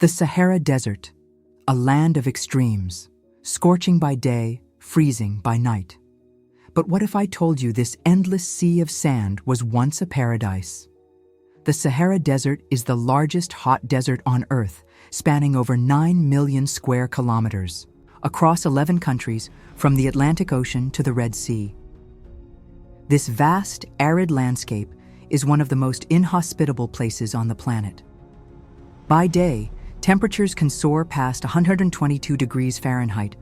The Sahara Desert, a land of extremes, scorching by day, freezing by night. But what if I told you this endless sea of sand was once a paradise? The Sahara Desert is the largest hot desert on Earth, spanning over 9 million square kilometers, across 11 countries, from the Atlantic Ocean to the Red Sea. This vast, arid landscape is one of the most inhospitable places on the planet. By day, temperatures can soar past 122 degrees Fahrenheit,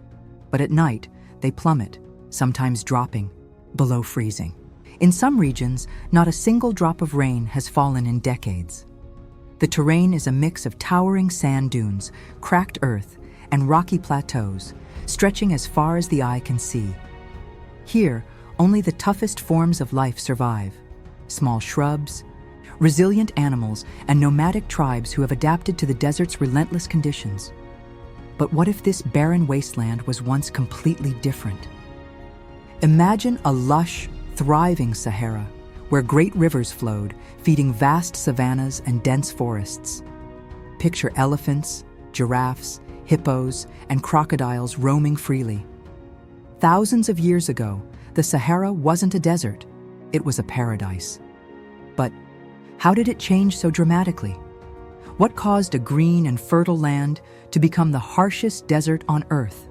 but at night, they plummet, sometimes dropping below freezing. In some regions, not a single drop of rain has fallen in decades. The terrain is a mix of towering sand dunes, cracked earth, and rocky plateaus, stretching as far as the eye can see. Here, only the toughest forms of life survive: small shrubs, resilient animals, and nomadic tribes who have adapted to the desert's relentless conditions. But what if this barren wasteland was once completely different? Imagine a lush, thriving Sahara, where great rivers flowed, feeding vast savannas and dense forests. Picture elephants, giraffes, hippos, and crocodiles roaming freely. Thousands of years ago, the Sahara wasn't a desert, it was a paradise. But how did it change so dramatically? What caused a green and fertile land to become the harshest desert on Earth?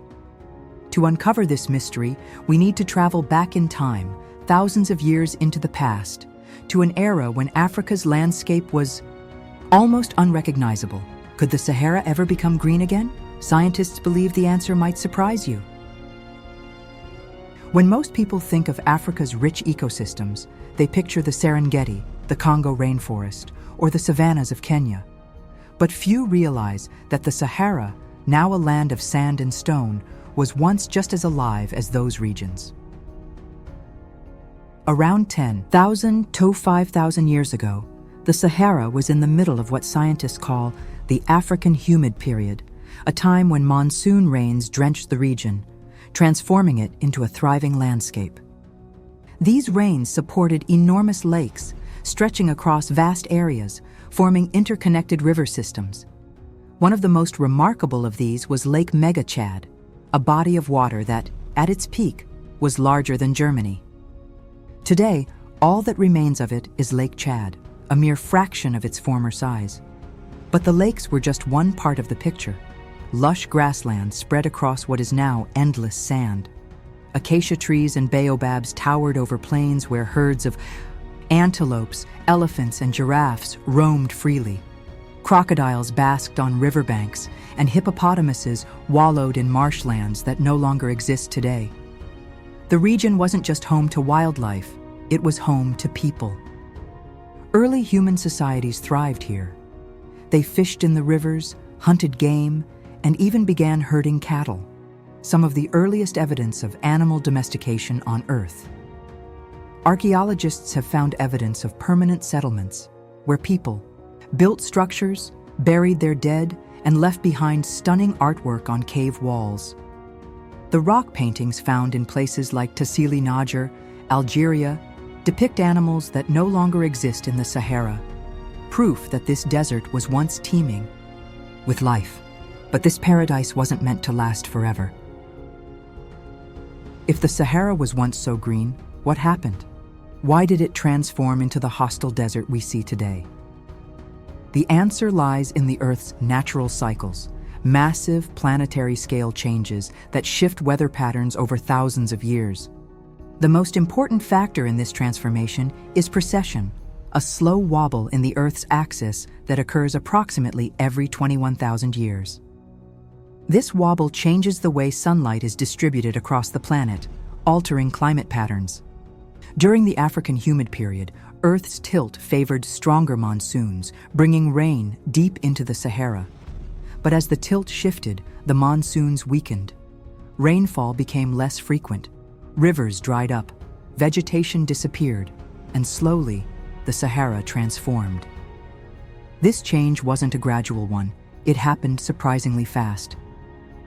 To uncover this mystery, we need to travel back in time, thousands of years into the past, to an era when Africa's landscape was almost unrecognizable. Could the Sahara ever become green again? Scientists believe the answer might surprise you. When most people think of Africa's rich ecosystems, they picture the Serengeti, the Congo rainforest, or the savannas of Kenya. But few realize that the Sahara, now a land of sand and stone, was once just as alive as those regions. Around 10,000 to 5,000 years ago, the Sahara was in the middle of what scientists call the African humid period, a time when monsoon rains drenched the region, transforming it into a thriving landscape. These rains supported enormous lakes, stretching across vast areas, forming interconnected river systems. One of the most remarkable of these was Lake Chad, a body of water that, at its peak, was larger than Germany. Today, all that remains of it is Lake Chad, a mere fraction of its former size. But the lakes were just one part of the picture. Lush grasslands spread across what is now endless sand. Acacia trees and baobabs towered over plains where herds of antelopes, elephants, and giraffes roamed freely. Crocodiles basked on riverbanks, and hippopotamuses wallowed in marshlands that no longer exist today. The region wasn't just home to wildlife, it was home to people. Early human societies thrived here. They fished in the rivers, hunted game, and even began herding cattle, some of the earliest evidence of animal domestication on Earth. Archaeologists have found evidence of permanent settlements, where people built structures, buried their dead, and left behind stunning artwork on cave walls. The rock paintings found in places like Tassili N'Ajjer, Algeria, depict animals that no longer exist in the Sahara, proof that this desert was once teeming with life. But this paradise wasn't meant to last forever. If the Sahara was once so green, what happened? Why did it transform into the hostile desert we see today? The answer lies in the Earth's natural cycles, massive planetary-scale changes that shift weather patterns over thousands of years. The most important factor in this transformation is precession, a slow wobble in the Earth's axis that occurs approximately every 21,000 years. This wobble changes the way sunlight is distributed across the planet, altering climate patterns. During the African humid period, Earth's tilt favored stronger monsoons, bringing rain deep into the Sahara. But as the tilt shifted, the monsoons weakened. Rainfall became less frequent, rivers dried up, vegetation disappeared, and slowly, the Sahara transformed. This change wasn't a gradual one, it happened surprisingly fast.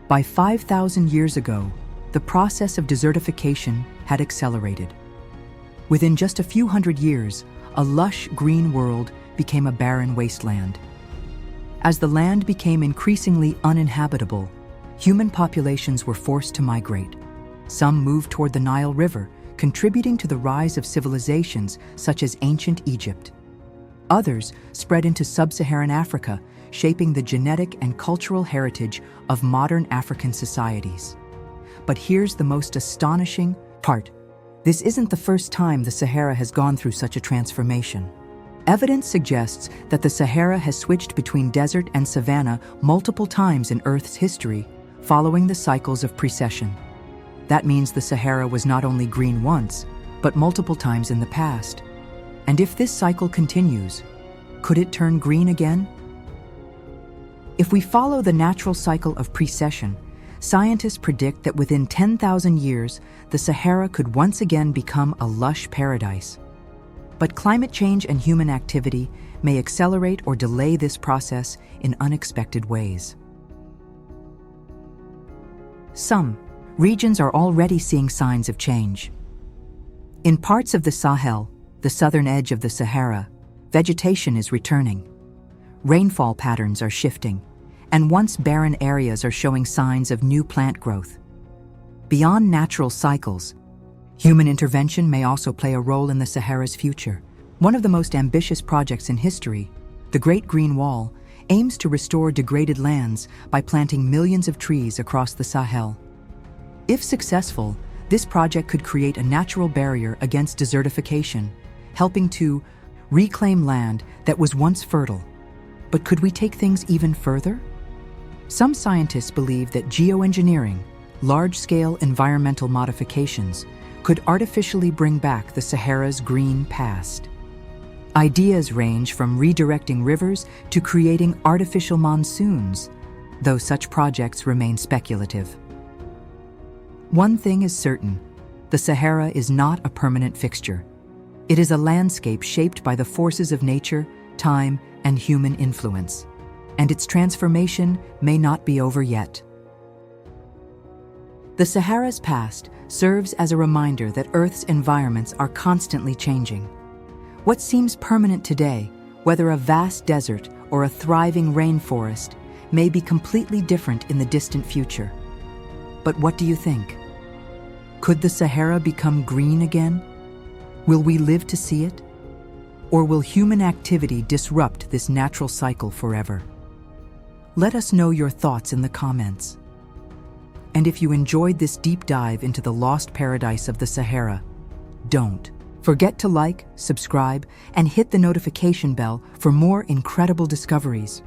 By 5,000 years ago, the process of desertification had accelerated. Within just a few hundred years, a lush green world became a barren wasteland. As the land became increasingly uninhabitable, human populations were forced to migrate. Some moved toward the Nile River, contributing to the rise of civilizations such as ancient Egypt. Others spread into sub-Saharan Africa, shaping the genetic and cultural heritage of modern African societies. But here's the most astonishing part. This isn't the first time the Sahara has gone through such a transformation. Evidence suggests that the Sahara has switched between desert and savanna multiple times in Earth's history, following the cycles of precession. That means the Sahara was not only green once, but multiple times in the past. And if this cycle continues, could it turn green again? If we follow the natural cycle of precession, scientists predict that within 10,000 years, the Sahara could once again become a lush paradise. But climate change and human activity may accelerate or delay this process in unexpected ways. Some regions are already seeing signs of change. In parts of the Sahel, the southern edge of the Sahara, vegetation is returning. Rainfall patterns are shifting, and once barren areas are showing signs of new plant growth. Beyond natural cycles, human intervention may also play a role in the Sahara's future. One of the most ambitious projects in history, the Great Green Wall, aims to restore degraded lands by planting millions of trees across the Sahel. If successful, this project could create a natural barrier against desertification, helping to reclaim land that was once fertile. But could we take things even further? Some scientists believe that geoengineering, large-scale environmental modifications, could artificially bring back the Sahara's green past. Ideas range from redirecting rivers to creating artificial monsoons, though such projects remain speculative. One thing is certain: the Sahara is not a permanent fixture. It is a landscape shaped by the forces of nature, time, and human influence, and its transformation may not be over yet. The Sahara's past serves as a reminder that Earth's environments are constantly changing. What seems permanent today, whether a vast desert or a thriving rainforest, may be completely different in the distant future. But what do you think? Could the Sahara become green again? Will we live to see it? Or will human activity disrupt this natural cycle forever? Let us know your thoughts in the comments. And if you enjoyed this deep dive into the lost paradise of the Sahara, don't forget to like, subscribe, and hit the notification bell for more incredible discoveries.